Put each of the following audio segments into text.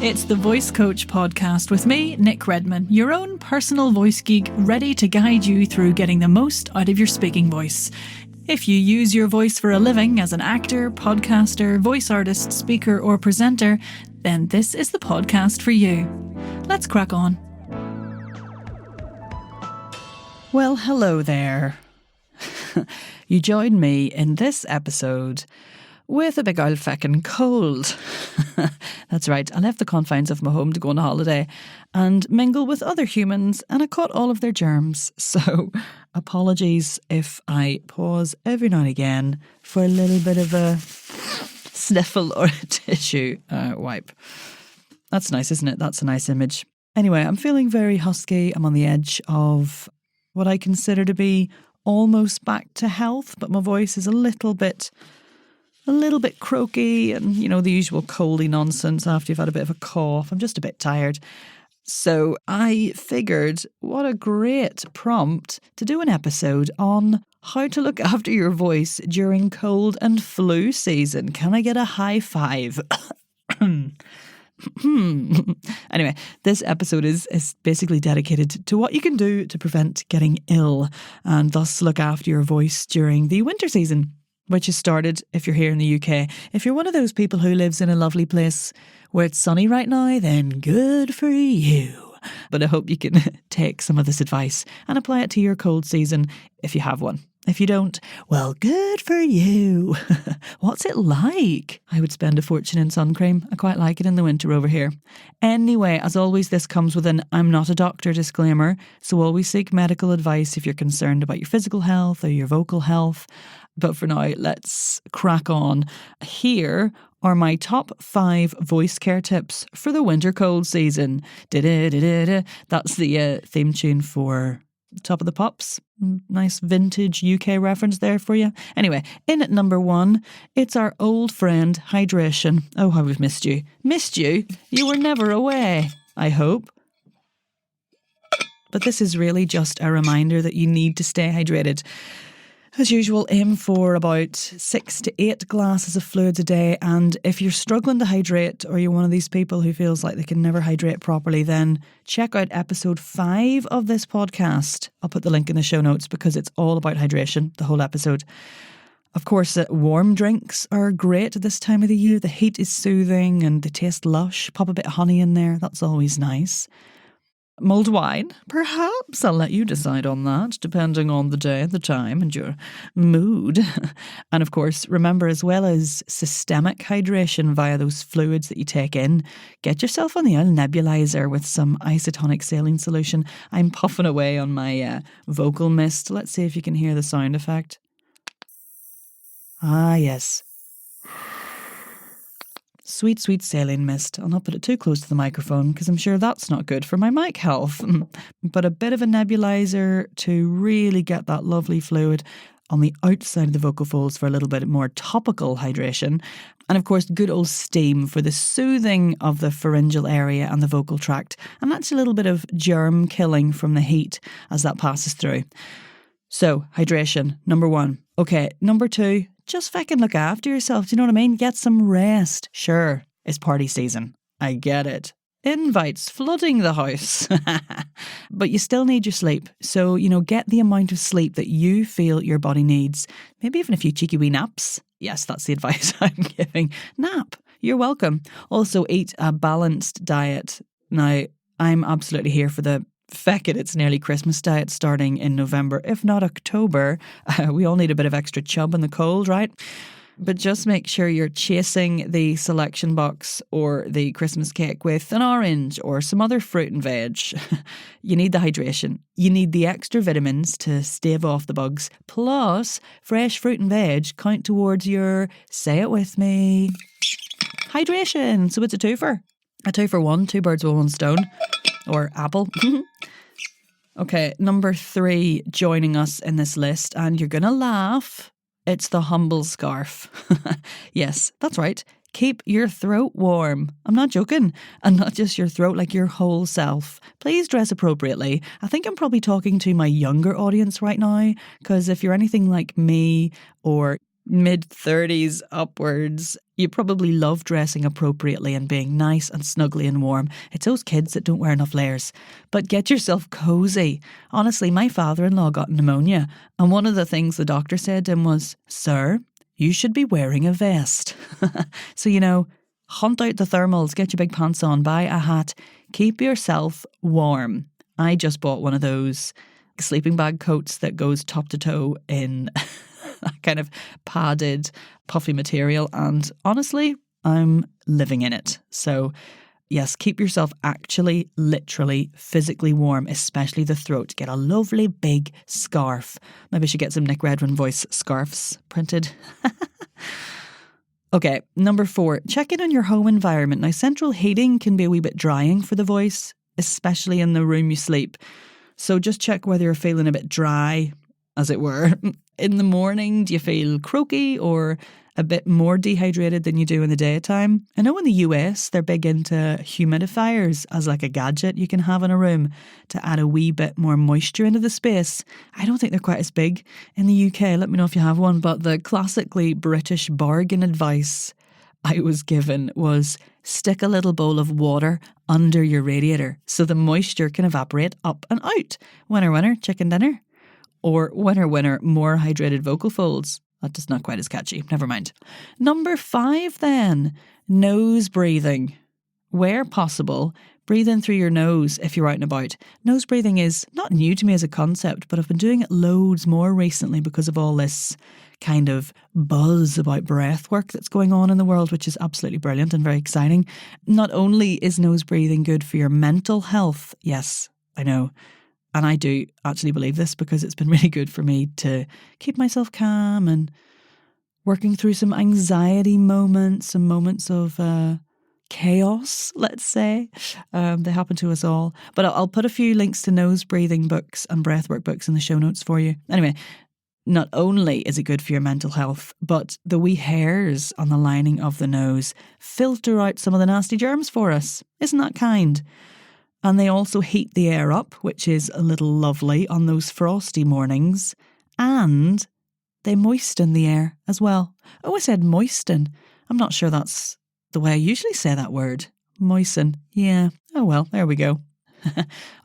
It's the Voice Coach podcast with me, Nick Redman, your own personal voice geek, ready to guide you through getting the most out of your speaking voice. If you use your voice for a living as an actor, podcaster, voice artist, speaker, or presenter, then this is the podcast for you. Let's crack on. Well, hello there. You joined me in this episode with a big old feckin' cold. That's right, I left the confines of my home to go on a holiday and mingle with other humans, and I caught all of their germs. So apologies if I pause every now and again for a little bit of a sniffle or a tissue wipe. That's nice, isn't it? That's a nice image. Anyway, I'm feeling very husky. I'm on the edge of what I consider to be almost back to health, but my voice is a little bit croaky and, you know, the usual coldy nonsense after you've had a bit of a cough. I'm just a bit tired. So I figured what a great prompt to do an episode on how to look after your voice during cold and flu season. Can I get a high five? Anyway, this episode is basically dedicated to what you can do to prevent getting ill and thus look after your voice during the winter season, which has started if you're here in the UK. If you're one of those people who lives in a lovely place where it's sunny right now, then good for you. But I hope you can take some of this advice and apply it to your cold season if you have one. If you don't, well, good for you. What's it like? I would spend a fortune in sun cream. I quite like it in the winter over here. Anyway, as always, this comes with an I'm not a doctor disclaimer, so always seek medical advice if you're concerned about your physical health or your vocal health. But for now, let's crack on. Here are my top 5 voice care tips for the winter cold season. That's the theme tune for Top of the Pops. Nice vintage UK reference there for you. Anyway, in at number 1, it's our old friend, hydration. Oh, how we've missed you. Missed you? You were never away, I hope. But this is really just a reminder that you need to stay hydrated. As usual, aim for about 6 to 8 glasses of fluids a day, and if you're struggling to hydrate or you're one of these people who feels like they can never hydrate properly, then check out episode 5 of this podcast. I'll put the link in the show notes because it's all about hydration, the whole episode. Of course, warm drinks are great at this time of the year. The heat is soothing and they taste lush. Pop a bit of honey in there, that's always nice. Mulled wine? Perhaps. I'll let you decide on that, depending on the day, the time, and your mood. And of course, remember, as well as systemic hydration via those fluids that you take in, get yourself on the old nebulizer with some isotonic saline solution. I'm puffing away on my vocal mist. Let's see if you can hear the sound effect. Ah, yes. Sweet, sweet saline mist. I'll not put it too close to the microphone because I'm sure that's not good for my mic health. But a bit of a nebulizer to really get that lovely fluid on the outside of the vocal folds for a little bit more topical hydration. And of course, good old steam for the soothing of the pharyngeal area and the vocal tract. And that's a little bit of germ killing from the heat as that passes through. So, hydration, number 1. Okay, number 2. Just fucking look after yourself, do you know what I mean? Get some rest. Sure, it's party season. I get it. Invites flooding the house. But you still need your sleep. So, you know, get the amount of sleep that you feel your body needs. Maybe even a few cheeky wee naps. Yes, that's the advice I'm giving. Nap. You're welcome. Also, eat a balanced diet. Now, I'm absolutely here for the feck it, it's nearly Christmas diet starting in November, if not October. We all need a bit of extra chub in the cold, right? But just make sure you're chasing the selection box or the Christmas cake with an orange or some other fruit and veg. You need the hydration. You need the extra vitamins to stave off the bugs. Plus, fresh fruit and veg count towards your, say it with me, hydration. So it's a twofer. A 2 for 1, 2 birds with 1 stone. Or apple. Okay, number 3 joining us in this list, and you're going to laugh. It's the humble scarf. Yes, that's right. Keep your throat warm. I'm not joking. And not just your throat, like your whole self. Please dress appropriately. I think I'm probably talking to my younger audience right now, because if you're anything like me or mid-30s upwards, you probably love dressing appropriately and being nice and snuggly and warm. It's those kids that don't wear enough layers. But get yourself cozy. Honestly, my father-in-law got pneumonia, and one of the things the doctor said to him was, "Sir, you should be wearing a vest." So, hunt out the thermals, get your big pants on, buy a hat, keep yourself warm. I just bought one of those sleeping bag coats that goes top to toe in a kind of padded, puffy material, and honestly, I'm living in it. So yes, keep yourself actually, literally, physically warm, especially the throat. Get a lovely big scarf. Maybe I should get some Nick Redwin voice scarves printed. Okay, number 4, check in on your home environment. Now, central heating can be a wee bit drying for the voice, especially in the room you sleep. So just check whether you're feeling a bit dry, as it were. In the morning, do you feel croaky or a bit more dehydrated than you do in the daytime? I know in the US, they're big into humidifiers as like a gadget you can have in a room to add a wee bit more moisture into the space. I don't think they're quite as big in the UK. Let me know if you have one. But the classically British bargain advice I was given was stick a little bowl of water under your radiator so the moisture can evaporate up and out. Winner, winner, chicken dinner. Or winner, winner, more hydrated vocal folds. That is not quite as catchy. Never mind. Number 5 then, nose breathing. Where possible, breathe in through your nose if you're out and about. Nose breathing is not new to me as a concept, but I've been doing it loads more recently because of all this kind of buzz about breath work that's going on in the world, which is absolutely brilliant and very exciting. Not only is nose breathing good for your mental health, yes, I know, and I do actually believe this because it's been really good for me to keep myself calm and working through some anxiety moments, some moments of chaos, let's say. They happen to us all. But I'll put a few links to nose breathing books and breathwork books in the show notes for you. Anyway, not only is it good for your mental health, but the wee hairs on the lining of the nose filter out some of the nasty germs for us. Isn't that kind? And they also heat the air up, which is a little lovely on those frosty mornings. And they moisten the air as well. Oh, I said moisten. I'm not sure that's the way I usually say that word. Moisten. Yeah. Oh, well, there we go.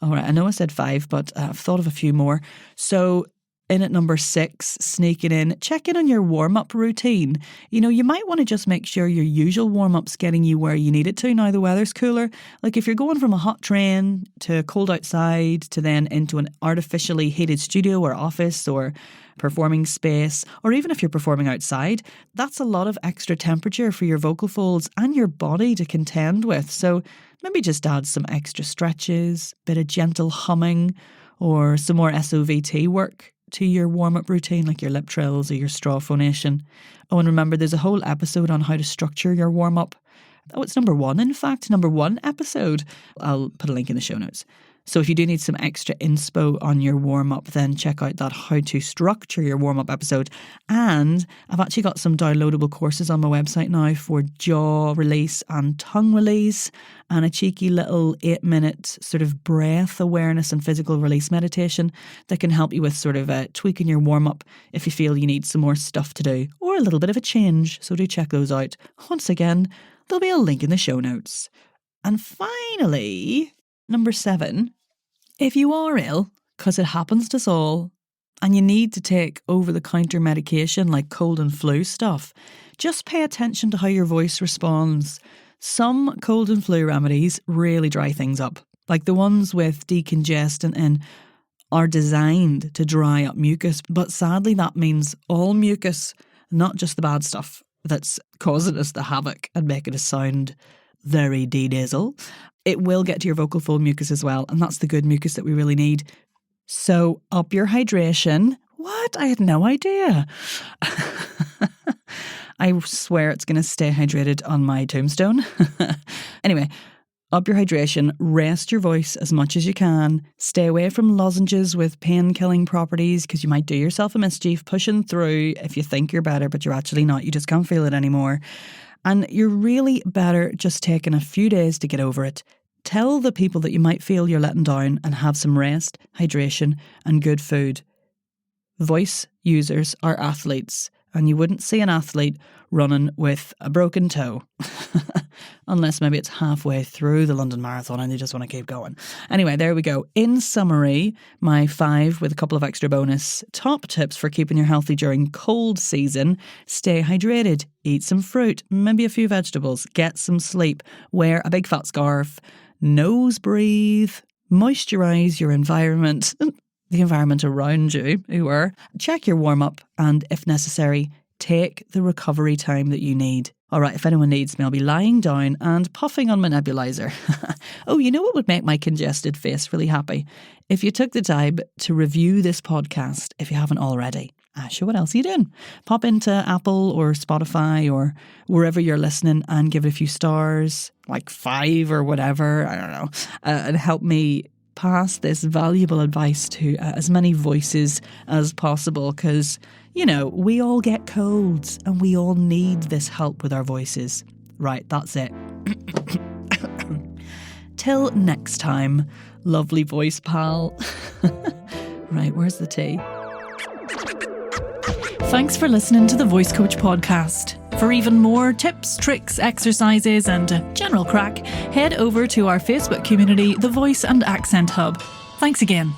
All right. I know I said 5, but I've thought of a few more. So in at number 6, sneaking in, check in on your warm-up routine. You might want to just make sure your usual warm-up's getting you where you need it to now the weather's cooler. Like if you're going from a hot train to cold outside to then into an artificially heated studio or office or performing space, or even if you're performing outside, that's a lot of extra temperature for your vocal folds and your body to contend with. So maybe just add some extra stretches, bit of gentle humming, or some more SOVT work to your warm-up routine, like your lip trills or your straw phonation. Oh, and remember, there's a whole episode on how to structure your warm-up. Oh, it's number 1, in fact, number 1 episode. I'll put a link in the show notes. So if you do need some extra inspo on your warm-up, then check out that how to structure your warm-up episode. And I've actually got some downloadable courses on my website now for jaw release and tongue release, and a cheeky little 8-minute sort of breath awareness and physical release meditation that can help you with sort of tweaking your warm-up if you feel you need some more stuff to do or a little bit of a change. So do check those out. Once again, there'll be a link in the show notes. And finally, number 7, if you are ill, because it happens to us all, and you need to take over-the-counter medication like cold and flu stuff, just pay attention to how your voice responds. Some cold and flu remedies really dry things up, like the ones with decongestant and are designed to dry up mucus, but sadly that means all mucus, not just the bad stuff that's causing us the havoc and making us sound very de-nasal. It will get to your vocal fold mucus as well, and that's the good mucus that we really need. So up your hydration. What? I had no idea. I swear it's going to stay hydrated on my tombstone. Anyway, up your hydration, rest your voice as much as you can, stay away from lozenges with pain-killing properties because you might do yourself a mischief pushing through if you think you're better, but you're actually not. You just can't feel it anymore. And you're really better just taking a few days to get over it. Tell the people that you might feel you're letting down and have some rest, hydration, and good food. Voice users are athletes, and you wouldn't see an athlete running with a broken toe. Unless maybe it's halfway through the London Marathon and they just want to keep going. Anyway, there we go. In summary, my 5 with a couple of extra bonus top tips for keeping you healthy during cold season. Stay hydrated, eat some fruit, maybe a few vegetables, get some sleep, wear a big fat scarf, nose breathe, moisturise your environment, the environment around you, check your warm-up, and if necessary, take the recovery time that you need. All right, if anyone needs me, I'll be lying down and puffing on my nebulizer. Oh, you know what would make my congested face really happy? If you took the time to review this podcast, if you haven't already. Sure, what else are you doing? Pop into Apple or Spotify or wherever you're listening and give it a few stars, like 5 or whatever, I don't know, and help me pass this valuable advice to as many voices as possible, because, you know, we all get colds and we all need this help with our voices. Right, that's it. Till next time, lovely voice pal. Right, where's the tea? Thanks for listening to the Voice Coach podcast. For even more tips, tricks, exercises and general crack, head over to our Facebook community, The Voice and Accent Hub. Thanks again.